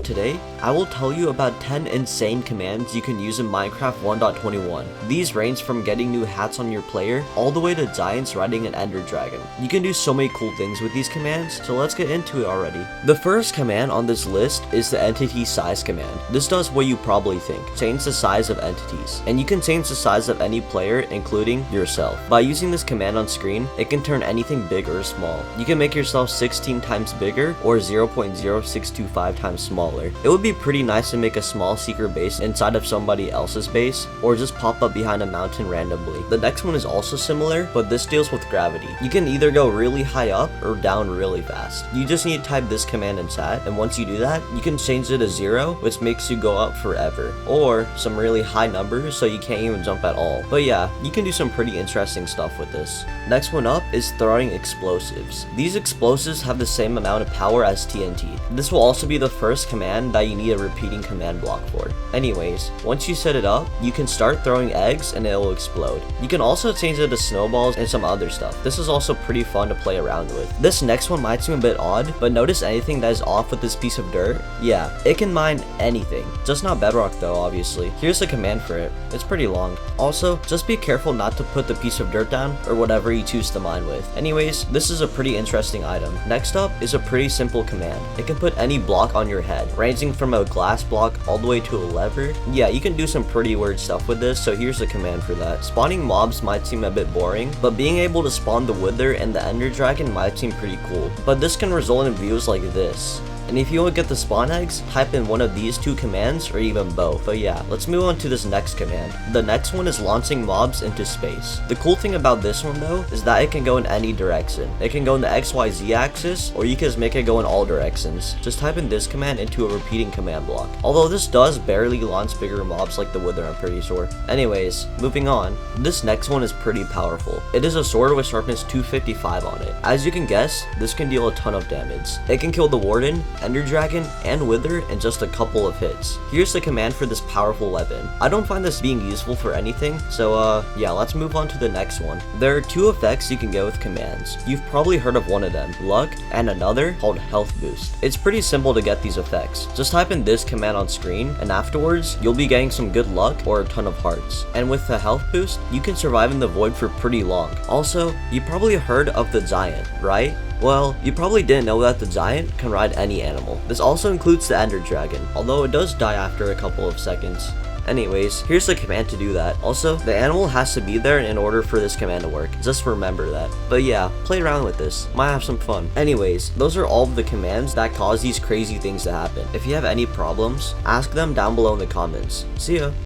Today, I will tell you about 10 insane commands you can use in Minecraft 1.21. These range from getting new hats on your player, all the way to giants riding an ender dragon. You can do so many cool things with these commands, so let's get into it already. The first command on this list is the entity size command. This does what you probably think, change the size of entities. And you can change the size of any player, including yourself. By using this command on screen, it can turn anything big or small. You can make yourself 16 times bigger or 0.0625 times smaller. It would be pretty nice to make a small secret base inside of somebody else's base, or just pop up behind a mountain randomly. The next one is also similar, but this deals with gravity. You can either go really high up or down really fast. You just need to type this command in chat, and once you do that, you can change it to 0, which makes you go up forever, or some really high numbers so you can't even jump at all. But yeah, you can do some pretty interesting stuff with this. Next one up is throwing explosives. These explosives have the same amount of power as TNT. This will also be the first command that you need a repeating command block for. Anyways, once you set it up, you can start throwing eggs and it will explode. You can also change it to snowballs and some other stuff. This is also pretty fun to play around with. This next one might seem a bit odd, but notice anything that is off with this piece of dirt? Yeah, it can mine anything. Just not bedrock though, obviously. Here's the command for it. It's pretty long. Also, just be careful not to put the piece of dirt down or whatever you choose to mine with. Anyways, this is a pretty interesting item. Next up is a pretty simple command. It can put any block on your head, ranging from a glass block all the way to a lever. Yeah, you can do some pretty weird stuff with this, so here's the command for that. Spawning mobs might seem a bit boring, but being able to spawn the wither and the ender dragon might seem pretty cool. But this can result in views like this. And if you want to get the spawn eggs, type in one of these two commands or even both. But yeah, let's move on to this next command. The next one is launching mobs into space. The cool thing about this one though is that it can go in any direction. It can go in the XYZ axis, or you can just make it go in all directions. Just type in this command into a repeating command block. Although this does barely launch bigger mobs like the wither, I'm pretty sure. Anyways, moving on. This next one is pretty powerful. It is a sword with sharpness 255 on it. As you can guess, this can deal a ton of damage. It can kill the warden, ender dragon, and wither in just a couple of hits. Here's the command for this powerful weapon. I don't find this being useful for anything, so yeah, let's move on to the next one. There are two effects you can get with commands. You've probably heard of one of them, luck, and another called health boost. It's pretty simple to get these effects. Just type in this command on screen, and afterwards, you'll be getting some good luck or a ton of hearts. And with the health boost, you can survive in the void for pretty long. Also, you probably heard of the giant, right? Well, you probably didn't know that the giant can ride any animal. This also includes the ender dragon, although it does die after a couple of seconds. Anyways, here's the command to do that. Also, the animal has to be there in order for this command to work. Just remember that. But yeah, play around with this. Might have some fun. Anyways, those are all of the commands that cause these crazy things to happen. If you have any problems, ask them down below in the comments. See ya!